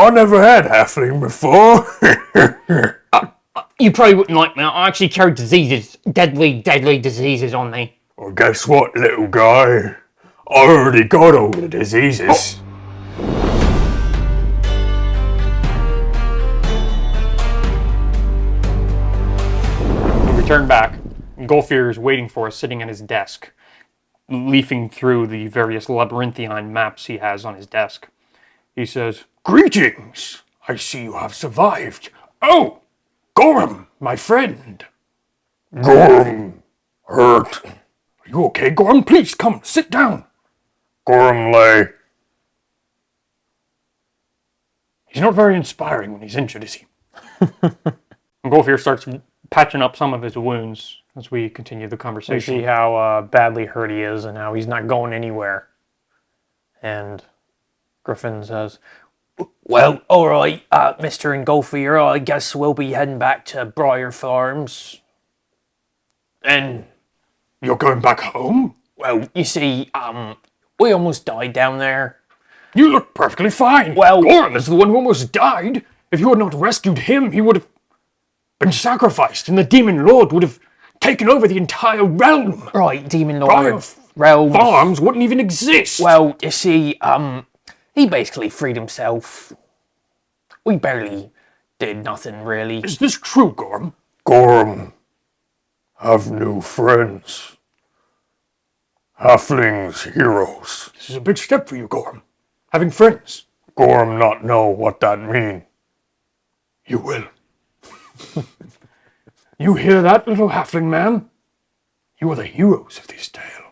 I never had halfling before. You probably wouldn't like me. I actually carry diseases, deadly diseases on me. Well, guess what, little guy? I already got all the diseases. We return back, and Golfear is waiting for us, sitting at his desk, leafing through the various labyrinthine maps he has on his desk. He says, Greetings! I see you have survived. Oh, Gorm, my friend. Gorm, hurt. Are you okay, Gorm? Please, come, sit down. Gorm lay. He's not very inspiring when he's injured, is he? Golfear starts patching up some of his wounds as we continue the conversation. We see how badly hurt he is and how he's not going anywhere. And Griffin says, well, all right, Mr. Engolfier, I guess we'll be heading back to Briar Farms. And you're going back home? Well, you see, we almost died down there. You look perfectly fine. Well, Gorm is the one who almost died. If you had not rescued him, he would have been sacrificed, and the Demon Lord would have taken over the entire realm. Right, Demon Lord. Briar Farms wouldn't even exist. Well, you see, he basically freed himself. We barely did nothing, really. Is this true, Gorm? Gorm, have new friends. Halflings, heroes. This is a big step for you, Gorm. Having friends. Gorm not know what that mean. You will. You hear that, little halfling man? You are the heroes of this tale.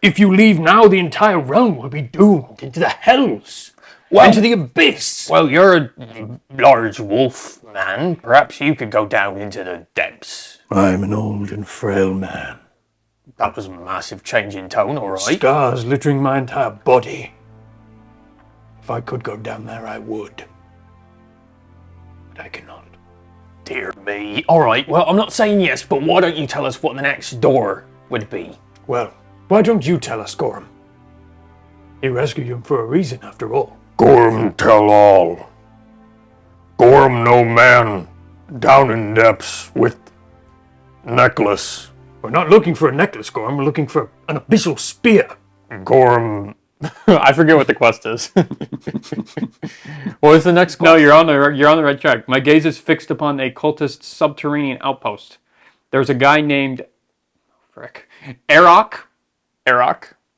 If you leave now, the entire realm will be doomed into the hells. Into the abyss. Well, you're a large wolf man. Perhaps you could go down into the depths. I'm an old and frail man. That was a massive change in tone, all right. Scars littering my entire body. If I could go down there, I would. But I cannot. Dear me. All right, well, I'm not saying yes, but why don't you tell us what the next door would be? Well, why don't you tell us, Gorm? He rescued him for a reason, after all. Gorm tell all. Gorm no man down in depths with necklace. We're not looking for a necklace, Gorm. We're looking for an abyssal spear. Gorm. I forget what the quest is. What is the next quest? No, you're on the right track. My gaze is fixed upon a cultist subterranean outpost. There's a guy named Arok.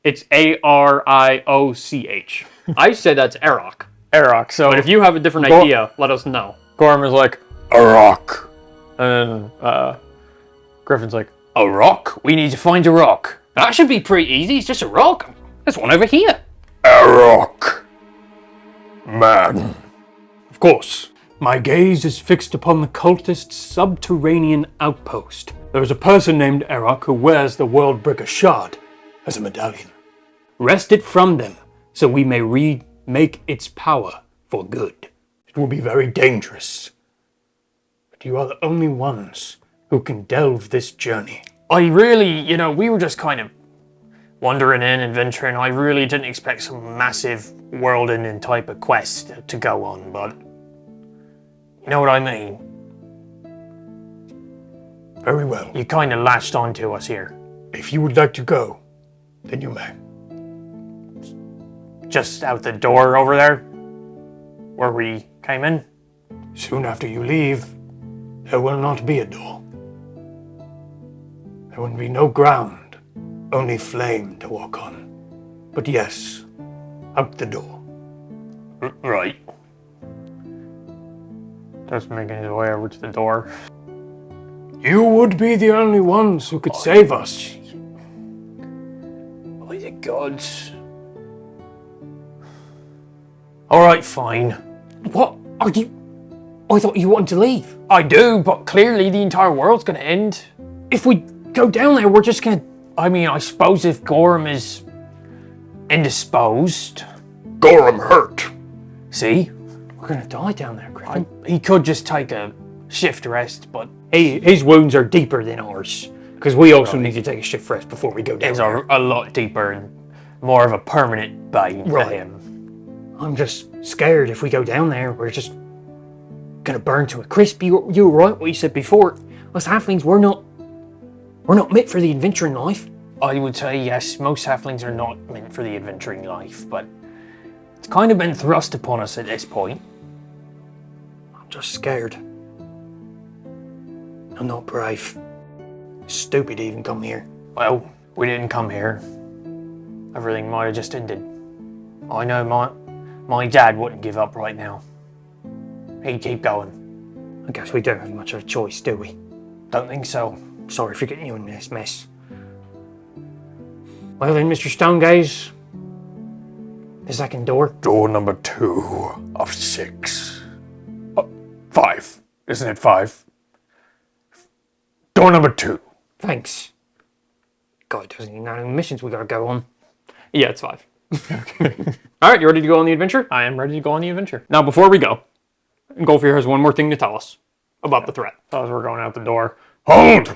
It's Arioch. I said that's Arok. So, but if you have a different idea, let us know. Gorm is like, Arok. And then Griffin's like, a rock? We need to find a rock. That should be pretty easy. It's just a rock. There's one over here. Arok. Man. Of course. My gaze is fixed upon the cultist's subterranean outpost. There is a person named Arok who wears the World Breaker shard as a medallion. Wrest it from them, so we may remake its power for good. It will be very dangerous. But you are the only ones who can delve this journey. I really, we were just kind of wandering in and venturing. I really didn't expect some massive world-ending type of quest to go on, but you know what I mean? Very well. You kind of latched onto us here. If you would like to go, then you may. Just out the door over there, where we came in? Soon after you leave, there will not be a door. There will be no ground, only flame to walk on. But yes, out the door. Right. Just making his way over to the door. You would be the only ones who could save us. By the gods. Alright, fine. What? Are you... I thought you wanted to leave. I do, but clearly the entire world's gonna end. If we go down there, we're just gonna... I mean, I suppose if Gorm is indisposed... Gorm hurt. See? We're gonna die down there, Griffin. He could just take a shift rest, but... His wounds are deeper than ours. Because we also need to take a shift rest before we go down His there. are a lot deeper and more of a permanent bite for him. I'm just scared if we go down there, we're just gonna burn to a crisp. You were right what you said before. Us halflings, we're not meant for the adventuring life. I would say yes, most halflings are not meant for the adventuring life, but it's kind of been thrust upon us at this point. I'm just scared. I'm not brave. Stupid to even come here. Well, we didn't come here. Everything might have just ended. I know my dad wouldn't give up right now. He'd keep going. I guess we don't have much of a choice, do we? Don't think so. Sorry for getting you in this mess. Well then, Mr. Stonegaze, the second door. Door number 2 of 6. 5. Isn't it 5? Door number 2. Thanks. God, doesn't even know how many missions we gotta go on. Yeah, it's 5. All right, you ready to go on the adventure? I am ready to go on the adventure. Now, before we go, Golfier has one more thing to tell us about the threat. As we're going out the door. Hold!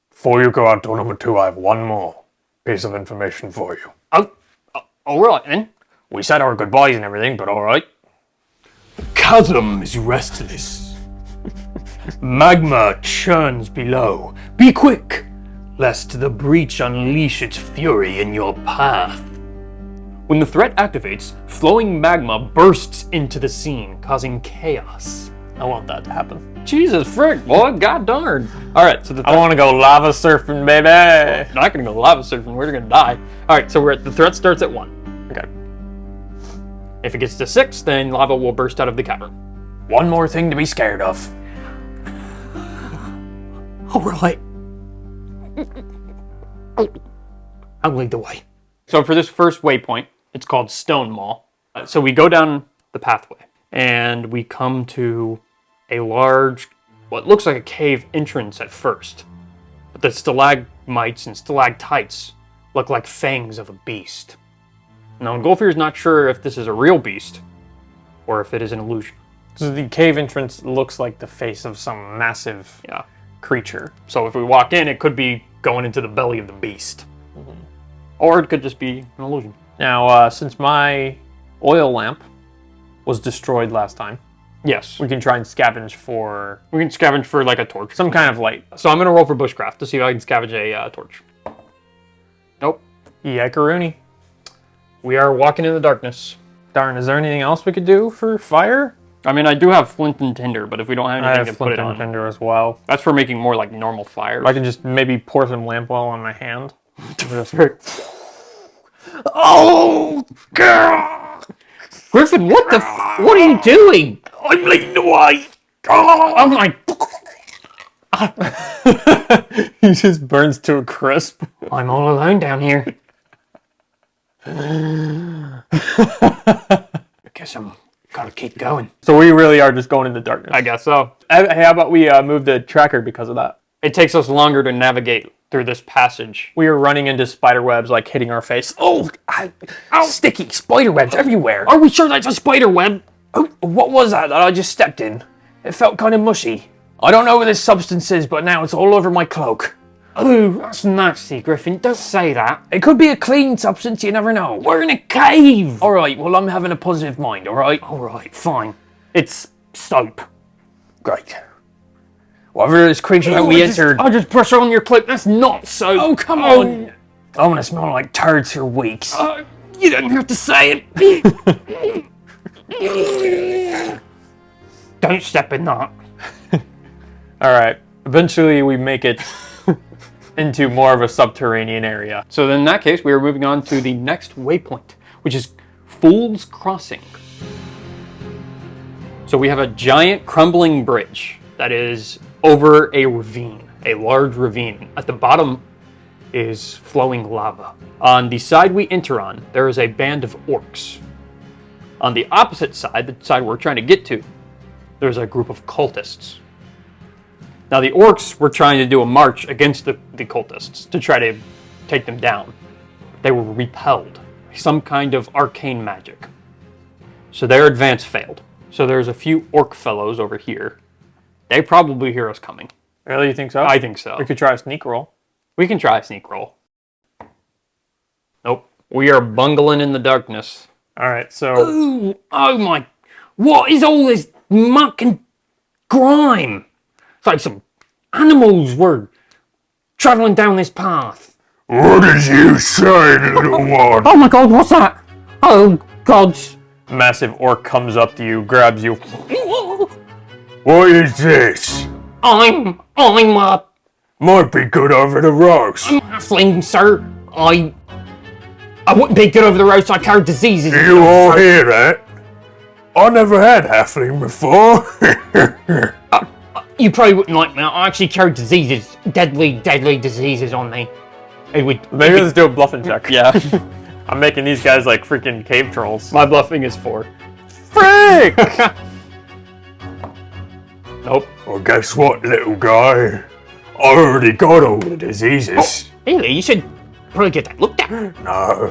Before you go out door number 2, I have one more piece of information for you. Oh, all right then. We said our goodbyes and everything, but all right. Chasm is restless. Magma churns below. Be quick, lest the breach unleash its fury in your path. When the threat activates, flowing magma bursts into the scene, causing chaos. I want that to happen. Jesus frick, boy, god darn. All right, so I want to go lava surfing, baby. We're not gonna go lava surfing. We're gonna die. All right, so the threat starts at 1. Okay. If it gets to 6, then lava will burst out of the cavern. One more thing to be scared of. All right. I'll lead the way. So for this first waypoint, it's called Stone Mall. So we go down the pathway, and we come to a large, what looks like a cave entrance at first. But the stalagmites and stalactites look like fangs of a beast. Now, Golfier is not sure if this is a real beast, or if it is an illusion. So the cave entrance looks like the face of some massive creature. So if we walk in, it could be going into the belly of the beast. Or it could just be an illusion. Now, since my oil lamp was destroyed last time, Yes. we can try and scavenge for We can scavenge for like a torch. some kind of light. So I'm going to roll for bushcraft to see if I can scavenge a torch. Nope. Yikaroony. We are walking in the darkness. Darn, is there anything else we could do for fire? I mean, I do have flint and tinder, but if we don't have I anything have to put it flint and on, tinder as well. that's for making more like normal fires. I can just maybe pour some lamp oil on my hand. Oh, God! Griffin, what what are you doing? I'm leading the way. Oh my! He just burns to a crisp. I'm all alone down here. Guess I'm gotta keep going. So we really are just going in the darkness. I guess so. Hey, how about we move the tracker because of that? It takes us longer to navigate through this passage. We were running into spider webs, like hitting our face. Oh, sticky spider webs everywhere. Are we sure that's a spider web? Oh, what was that I just stepped in? It felt kind of mushy. I don't know what this substance is, but now it's all over my cloak. Oh, that's nasty, Griffin. Don't say that. It could be a clean substance, you never know. We're in a cave. All right, well, I'm having a positive mind, all right? All right, fine. It's soap. Great. Whatever this creature that we entered... I'll just brush on your cloak. That's not soap. Oh, come on. I'm gonna smell like turds for weeks. You don't have to say it. Don't step in that. All right. Eventually, we make it into more of a subterranean area. So then in that case, we are moving on to the next waypoint, which is Fool's Crossing. So we have a giant crumbling bridge that is over a ravine, a large ravine. At the bottom is flowing lava. On the side we enter on, there is a band of orcs. On the opposite side, the side we're trying to get to, there's a group of cultists. Now the orcs were trying to do a march against the cultists to try to take them down. They were repelled. Some kind of arcane magic. So their advance failed. So there's a few orc fellows over here. They probably hear us coming. Really, you think so? I think so. We could try a sneak roll. We can try a sneak roll. Nope. We are bungling in the darkness. All right, so Ooh, oh my, what is all this muck and grime? It's like some animals were traveling down this path. What did you say, little one? Oh my god, what's that? Oh gods. massive orc comes up to you, grabs you. What is this? I'm Might be good over the roast. halfling, sir. I wouldn't be good over the roast. I carry diseases. You all hear that? I never had halfling before. You probably wouldn't like me. I actually carry diseases, deadly diseases on me. It would. Maybe let's do a bluffing check. Yeah. I'm making these guys like freaking cave trolls. My bluffing is 4. Frick! Nope. Well, guess what, little guy? I already got all the diseases. Really? You should probably get that looked at. No.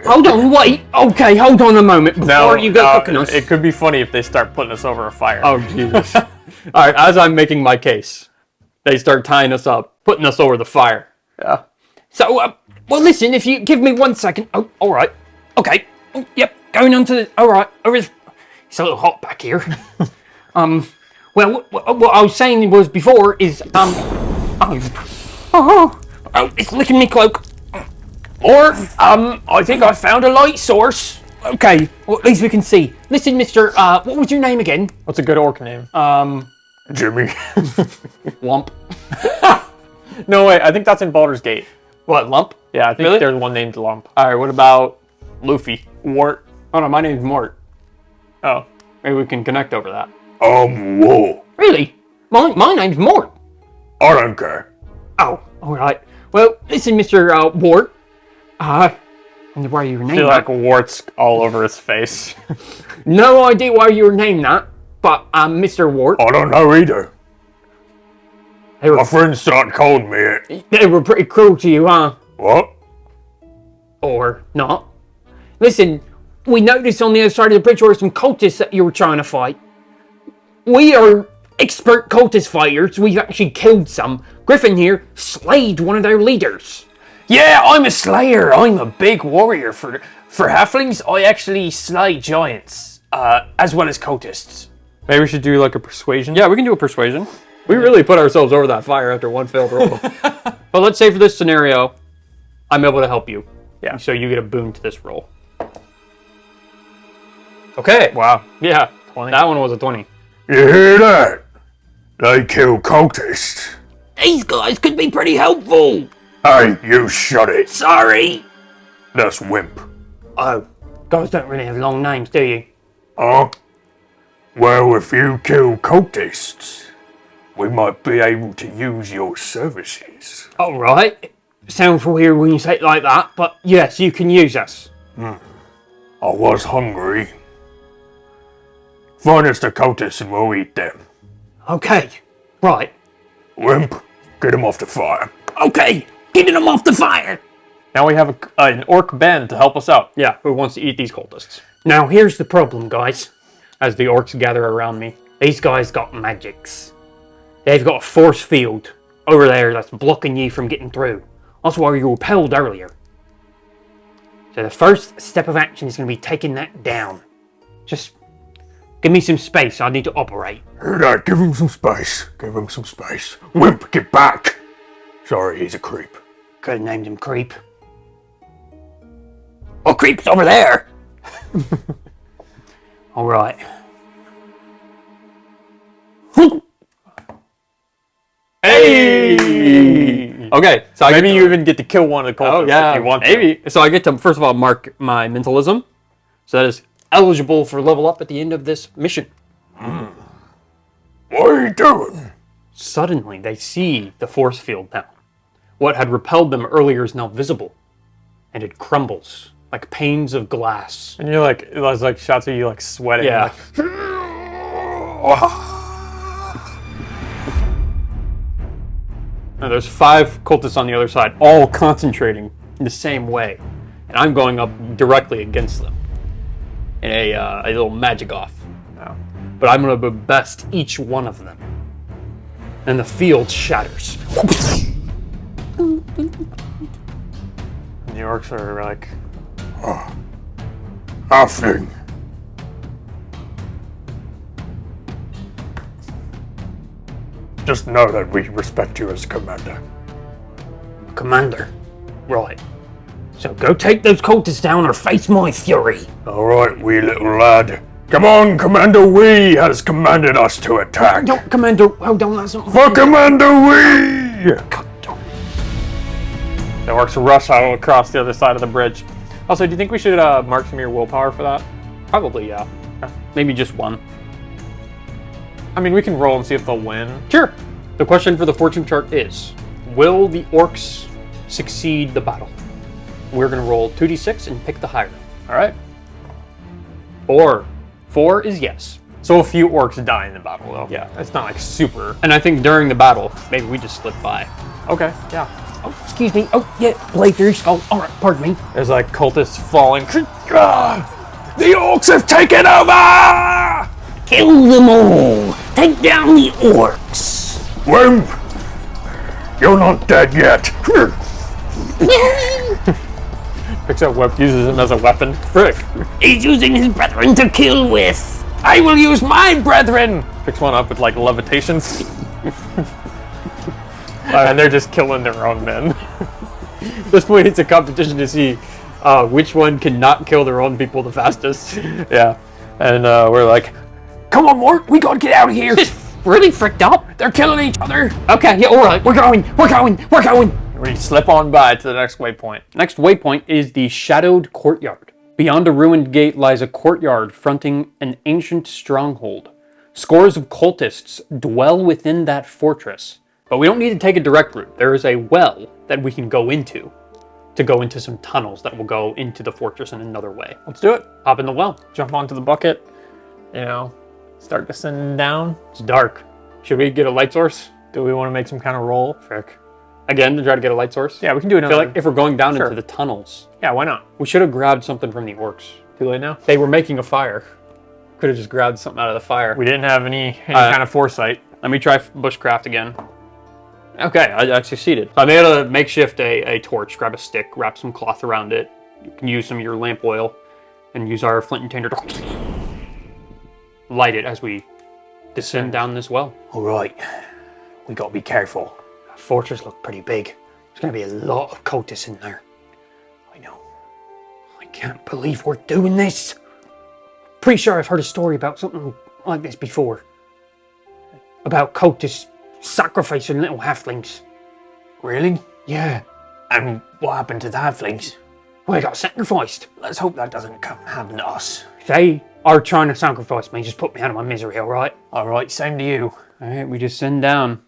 Hold on, wait. Okay, hold on a moment before you go cooking us. It could be funny if they start putting us over a fire. Oh, Jesus. All right, as I'm making my case, they start tying us up, putting us over the fire. Yeah. So, well, listen, if you give me 1 second. Oh, all right. Okay. Oh, yep, going on to the. All right. It's a little hot back here. Well, what I was saying was before is, it's licking me cloak. Or, I think I found a light source. Okay, well, at least we can see. Listen, mister, what was your name again? What's a good orc name? Jimmy. Lump. No, wait, I think that's in Baldur's Gate. What, Lump? Yeah, I think Really? there's one named Lump. All right, what about Luffy? Wart. Oh, no, my name's Mort. Oh. Maybe we can connect over that. Whoa. Really? My name's Mort. I don't care. Oh, all right. Well, listen, Mr. Wart. I wonder why you were I named feel that. like warts all over his face. No idea why you were named that, but Mr. Wart, I don't know either. they were, My friends started calling me it. they were pretty cruel to you, huh? What? Or not. Listen, we noticed on the other side of the bridge were some cultists that you were trying to fight. We are expert cultist fighters. We've actually killed some. Griffin here slayed one of their leaders. Yeah, I'm a slayer. I'm a big warrior. For halflings, I actually slay giants, as well as cultists. Maybe we should do like a persuasion. Yeah, we can do a persuasion. We really put ourselves over that fire after one failed roll. But let's say for this scenario, I'm able to help you. Yeah. So you get a boon to this roll. Okay. Wow. Yeah. 20. That one was a 20. You hear that? They kill cultists. These guys could be pretty helpful. Hey, you shut it. Sorry. That's Wimp. Oh, guys don't really have long names, do you? Huh? Well, if you kill cultists, we might be able to use your services. All right. Sounds weird when you say it like that, but yes, you can use us. I was hungry. Find us the cultists and we'll eat them. Okay. Right. Wimp, get them off the fire. Okay. Getting them off the fire. Now we have an Orc Band to help us out. Yeah, who wants to eat these cultists? Now, here's the problem, guys. As the orcs gather around me, these guys got magics. They've got a force field over there that's blocking you from getting through. That's why you repelled earlier. So the first step of action is going to be taking that down. Just give me some space. I need to operate. Hear that? Give him some space. Give him some space. Wimp, get back. Sorry, he's a creep. Could have named him Creep. Oh, Creep's over there! All right. Hey! Okay, so Maybe you even get to kill one of the cultists if you want to. maybe. So I get to, first of all, mark my mentalism. So that is eligible for level up at the end of this mission. What are you doing? Suddenly, they see the force field now. What had repelled them earlier is now visible. And it crumbles like panes of glass. And you're like, it was like shots of you like sweating. Yeah. Like, Now there's 5 cultists on the other side, all concentrating in the same way. And I'm going up directly against them. In a little magic off. no. But I'm going to best each one of them. And the field shatters. And the orcs are like, Halfling. Just know that we respect you as commander. Commander. Right. So go take those cultists down or face my fury. All right, wee little lad. Come on, Commander Wee has commanded us to attack. No, Commander, hold on, that's not... For Commander Wee! God damn it. The orcs rush out across the other side of the bridge. Also, do you think we should mark some of your willpower for that? Probably, yeah. Maybe just one. I mean, we can roll and see if they'll win. Sure. The question for the fortune chart is, will the orcs succeed the battle? We're going to roll 2d6 and pick the higher. All right? 4. 4 is yes. So a few orcs die in the battle, though. Yeah. It's not like super. And I think during the battle, maybe we just slip by. Okay, yeah. Oh, excuse me. Oh, yeah, blade through your skull. All right, pardon me. There's like cultists falling. The orcs have taken over! Kill them all! Take down the orcs! Wimp! You're not dead yet. Picks up whip, uses him as a weapon. Frick. He's using his brethren to kill with! I will use my brethren! Picks one up with like levitations. And they're just killing their own men. At this point, it's a competition to see which one can not kill their own people the fastest. Yeah. And we're like, come on, Mort, we gotta get out of here. Really fricked up. They're killing each other. Okay, yeah, all right. We're going. We slip on by to the next waypoint. Next waypoint is the shadowed courtyard. Beyond a ruined gate lies a courtyard fronting an ancient stronghold. Scores of cultists dwell within that fortress. But we don't need to take a direct route. There is a well that we can go into to go into some tunnels that will go into the fortress in another way. Let's do it. Hop in the well. Jump onto the bucket. You know, start descending down. It's dark. Should we get a light source? Do we want to make some kind of roll? Frick. Again, to try to get a light source? Yeah, we can do it. I feel like if we're going down Sure. into the tunnels, Yeah, why not? we should have grabbed something from the orcs. Too late now. They were making a fire. Could have just grabbed something out of the fire. We didn't have any kind of foresight. Let me try bushcraft again. Okay, I succeeded. So I made a makeshift a torch. Grab a stick, wrap some cloth around it. You can use some of your lamp oil, and use our flint and tinder to light it as we descend down this well. All right, we gotta be careful. That fortress looked pretty big. There's gonna be a lot of cultists in there. I know. I can't believe we're doing this. Pretty sure I've heard a story about something like this before. About cultists sacrificing little halflings. Really? Yeah. And what happened to the halflings? Well, they got sacrificed. Let's hope that doesn't happen to us. They are trying to sacrifice me. Just put me out of my misery, all right? All right, same to you. All right, we descend down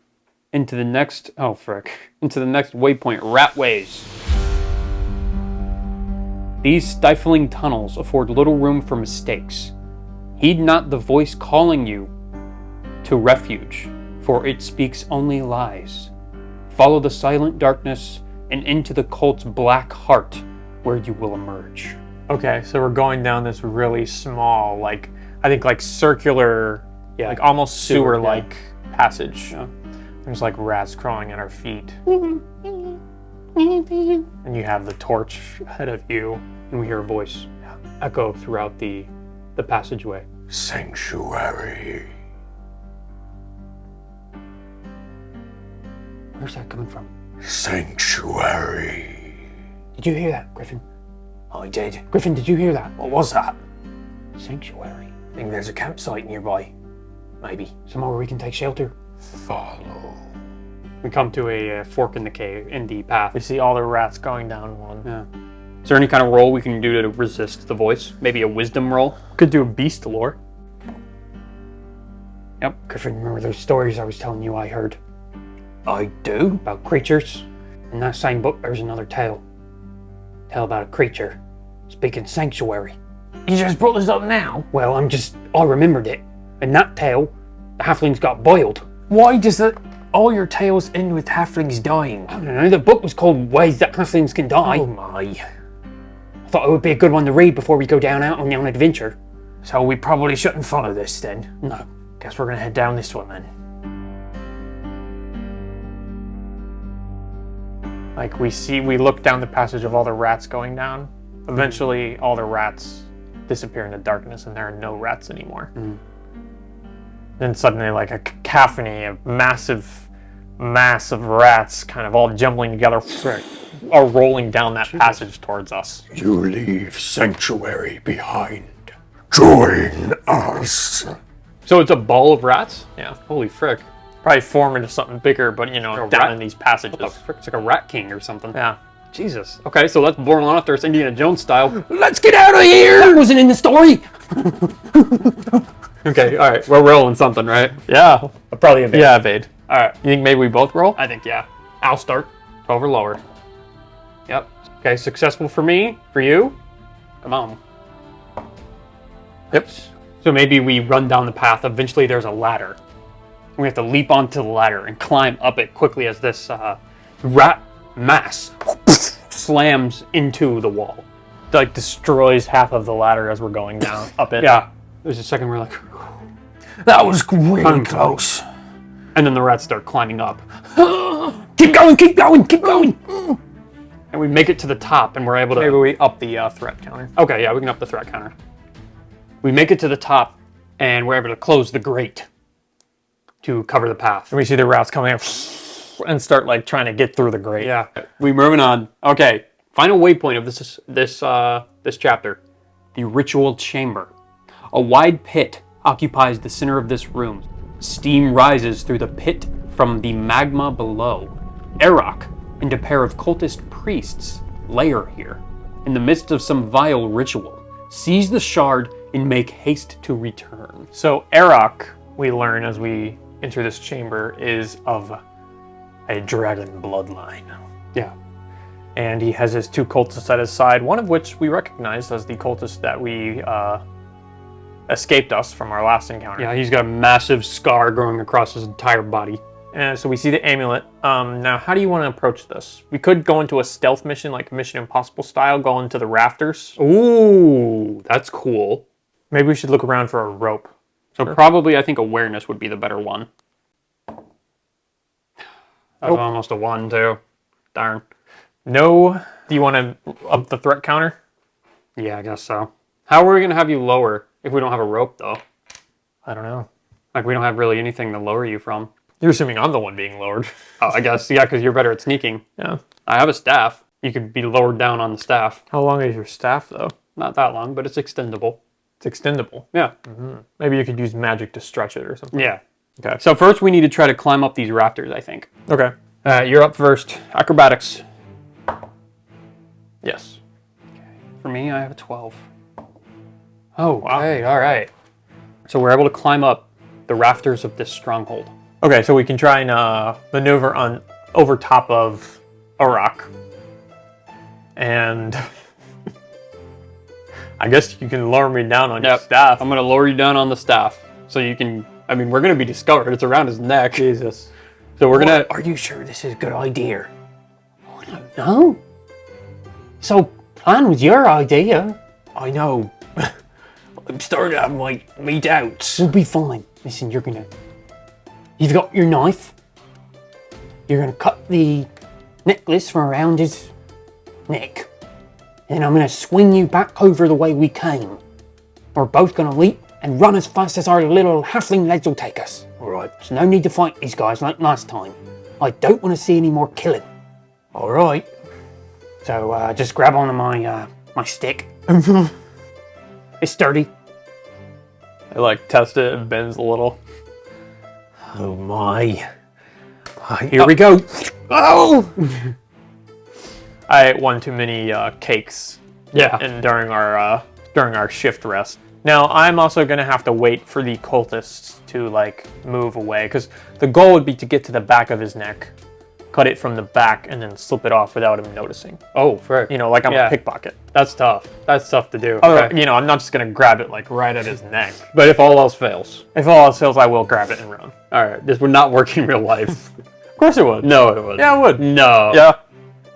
into the next... Oh, frick. Into the next waypoint, Ratways. These stifling tunnels afford little room for mistakes. Heed not the voice calling you to refuge, for it speaks only lies. Follow the silent darkness and into the cult's black heart, where you will emerge. Okay, so we're going down this really small, like, I think like circular, Yeah. like almost Sewer, sewer-like passage. Yeah. There's like rats crawling at our feet. And you have the torch ahead of you. And we hear a voice echo throughout the passageway. Sanctuary. Where's that coming from? Sanctuary. Did you hear that, Griffin? I did. Griffin, did you hear that? What was that? Sanctuary. I think there's a campsite nearby. Maybe. Somewhere where we can take shelter. Follow. We come to a fork in the path. We see all the rats going down one. Yeah. Is there any kind of roll we can do to resist the voice? Maybe a wisdom roll? Could do a beast lore. Yep. Griffin, remember those stories I was telling you I heard I do? about creatures? In that same book, there's another tale. Tale about a creature speaking sanctuary. You just brought this up now? Well, I remembered it. In that tale, the halflings got boiled. Why does all your tales end with halflings dying? I don't know, the book was called Ways That Halflings Can Die. Oh my. I thought it would be a good one to read before we go down out on an adventure. So we probably shouldn't follow this then. No. Guess we're gonna head down this one then. Like we look down the passage of all the rats going down. Eventually all the rats disappear into darkness and there are no rats anymore. Then suddenly, like a cacophony of massive mass of rats kind of all jumbling together are rolling down that passage towards us. You leave sanctuary behind. Join us. So it's a ball of rats? Yeah. Holy frick. Probably form into something bigger, but down rat- in these passages. What the frick? It's like a rat king or something. Yeah. Jesus. Okay, so let's board on after us Indiana Jones style. Let's get out of here! That wasn't in the story! Okay, alright. We're rolling something, right? Yeah. Probably a bit. Yeah, evade. Alright. You think maybe we both roll? I think, yeah. I'll start. 12 or lower. Yep. Okay, successful for me. For you? Come on. Yep. So maybe we run down the path. Eventually there's a ladder. We have to leap onto the ladder and climb up it quickly as this rat mass slams into the wall. Like destroys half of the ladder as we're going down up it. Yeah. There's a second we're like... That was really close. And then the rats start climbing up. Keep going, keep going, keep going! And we make it to the top and we're able to... Maybe we up the threat counter. Okay, yeah, we can up the threat counter. We make it to the top and we're able to close the grate to cover the path. And we see the rats coming in and start like trying to get through the grate. Yeah, we're moving on. Okay, final waypoint of this chapter. The ritual chamber. A wide pit occupies the center of this room. Steam rises through the pit from the magma below. Arok and a pair of cultist priests lair here. In the midst of some vile ritual, seize the shard and make haste to return. So Arok, we learn as we enter this chamber, is of a dragon bloodline. Yeah. And he has his two cultists at his side, one of which we recognize as the cultist that we escaped us from our last encounter. Yeah, he's got a massive scar growing across his entire body. And so we see the amulet. Now, how do you want to approach this? We could go into a stealth mission, like Mission Impossible style, go into the rafters. Ooh, that's cool. Maybe we should look around for a rope. So probably I think awareness would be the better one. That was almost a 1 too. Darn. No. Do you want to up the threat counter? Yeah, I guess so. How are we going to have you lower if we don't have a rope though? I don't know. Like we don't have really anything to lower you from. You're assuming I'm the one being lowered. Oh, I guess, yeah, because you're better at sneaking. Yeah. I have a staff. You could be lowered down on the staff. How long is your staff, though? Not that long, but it's extendable. It's extendable. Yeah. Maybe you could use magic to stretch it or something. Yeah. Okay. So first we need to try to climb up these rafters, I think. Okay. You're up first. Acrobatics. Yes. For me, I have a 12. Oh, wow. Okay, all right. So we're able to climb up the rafters of this stronghold. Okay, so we can try and maneuver on over top of a rock. And I guess you can lower me down on your staff. I'm going to lower you down on the staff so you can... I mean, we're going to be discovered. It's around his neck. Jesus. So we're going to... Are you sure this is a good idea? I don't know. So, plan was your idea. I know. I'm starting to have my doubts. We'll be fine. Listen, you've got your knife. You're gonna cut the necklace from around his neck. And I'm gonna swing you back over the way we came. We're both gonna leap and run as fast as our little halfling legs will take us. Alright. So no need to fight these guys like last time. I don't want to see any more killing. Alright. So just grab onto my stick. It's sturdy. I test it and bends a little. Oh my. Here we go. Oh! I ate one too many cakes. Yeah. And during our shift rest. Now I'm also gonna have to wait for the cultists to move away, because the goal would be to get to the back of his neck, cut it from the back, and then slip it off without him noticing. Oh, fair. Like I'm a pickpocket. That's tough. That's tough to do. Okay. I'm not just gonna grab it right at his neck. But if all else fails. If all else fails, I will grab it and run. All right. This would not work in real life. Of course it would. No, it would. Yeah, it would. No. Yeah.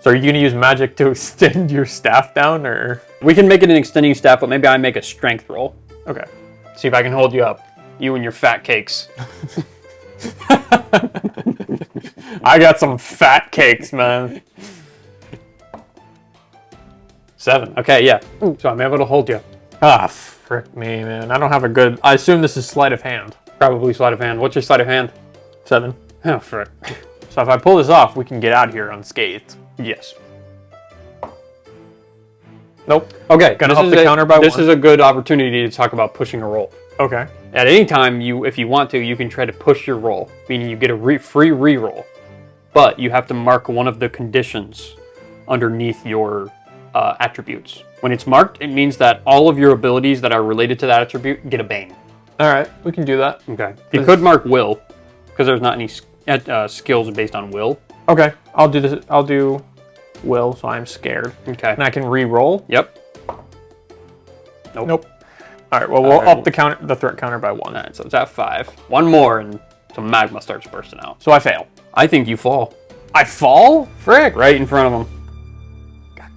So are you gonna use magic to extend your staff down, or? We can make it an extending staff, but maybe I make a strength roll. Okay. See if I can hold you up. You and your fat cakes. I got some fat cakes, man. 7. Okay, yeah. So I'm able to hold you. Ah, frick me, man. I don't have a good... I assume this is sleight of hand. Probably sleight of hand. What's your sleight of hand? 7. Oh, frick. So if I pull this off, we can get out of here unscathed. Yes. Nope. Okay, Gonna up the counter by this 1. is a good opportunity to talk about pushing a roll. Okay. At any time, if you want to, you can try to push your roll, meaning you get a free reroll, but you have to mark one of the conditions underneath your attributes. When it's marked, it means that all of your abilities that are related to that attribute get a bane. All right, we can do that. Okay. You could mark will, because there's not any skills based on will. Okay, I'll do this. I'll do will, so I'm scared. Okay. And I can re-roll. Yep. Nope. All right. Well, we'll up the threat counter by 1. All right, so it's at 5. One more, and some magma starts bursting out. So I fail. I think you fall I fall? Frick! right in front of him.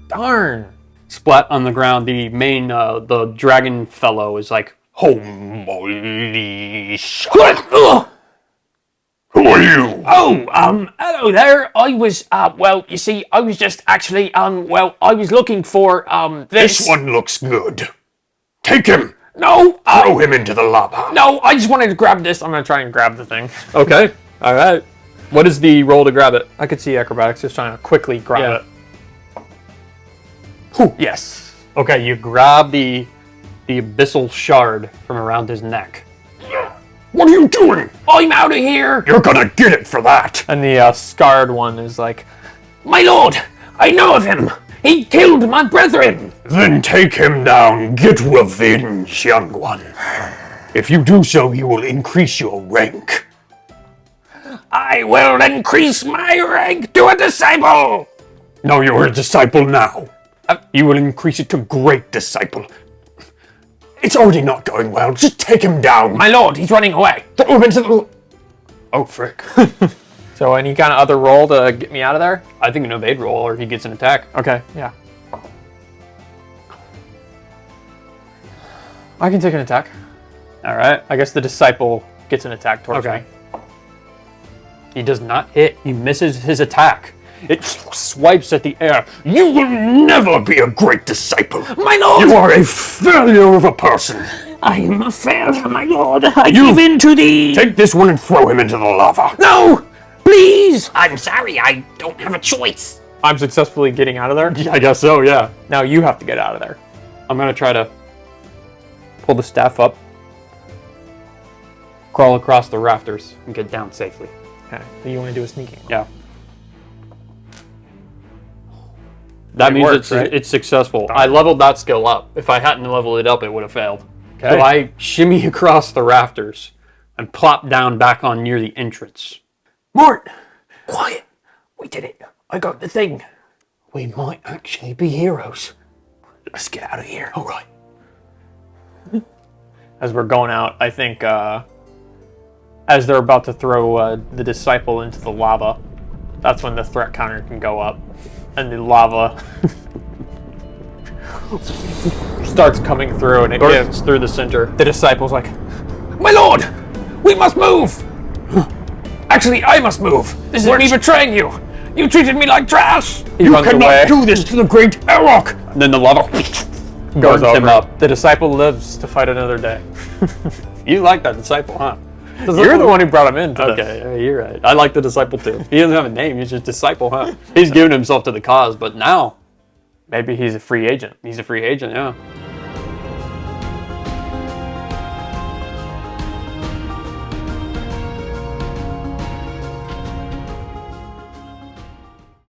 Darn. Splat on the ground. The main, the dragon fellow is like, Holy shit! Who are you? Oh, hello there. I was, well, you see, I was just actually, well, I was looking for, this. This one looks good. Take him. No, Throw him into the lava. no, I just wanted to grab this. I'm gonna try and grab the thing. okay, all right. What is the roll to grab it? I could see acrobatics just trying to quickly grab Yeah. it. Yes. Okay, you grab the abyssal shard from around his neck. What are you doing? I'm out of here. You're gonna get it for that. And the scarred one is like, My lord, I know of him. He killed my brethren. Then take him down. Get revenge, young one. If you do so, you will increase your rank. I will increase my rank to a disciple. No, you're a disciple now. You will increase it to great disciple. It's already not going well. Just take him down. My lord, he's running away. Throw him into the... Oh, frick. so any kind of other roll to get me out of there? I think an evade roll, or he gets an attack. Okay, yeah. I can take an attack. All right. I guess the disciple gets an attack towards Okay. me. He does not hit. He misses his attack. It swipes at the air. You will never be a great disciple. My lord, You are a failure of a person. I am a failure, my lord. I give in to thee. Take this one and throw him into the lava. No, please. I'm sorry, I don't have a choice. I'm successfully getting out of there. I guess so, yeah. Now you have to get out of there. I'm going to try to pull the staff up, crawl across the rafters, and get down safely. Okay. So you want to do a sneaking roll. Yeah. That It means works, right? it's successful. I leveled that skill up. If I hadn't leveled it up, it would have failed. Okay. So I shimmy across the rafters and plop down back on near the entrance. Mort, quiet. We did it. I got the thing. We might actually be heroes. Let's get out of here. All right. As we're going out, I think as they're about to throw the disciple into the lava, that's when the threat counter can go up. And the lava starts coming through, and it Bursts gives through the center. the disciples like, My lord, we must move. Actually, I must move. This is me betraying you. You treated me like trash. he You runs cannot away, do this to the great Arok. And then the lava goes burns him over. up. The disciple lives to fight another day. You like that disciple, huh? You're the one who brought him in. Okay, yeah, you're right. I like the disciple too. He doesn't have a name. He's just disciple, huh? He's given himself to the cause, but now Maybe he's a free agent. he's a free agent, yeah.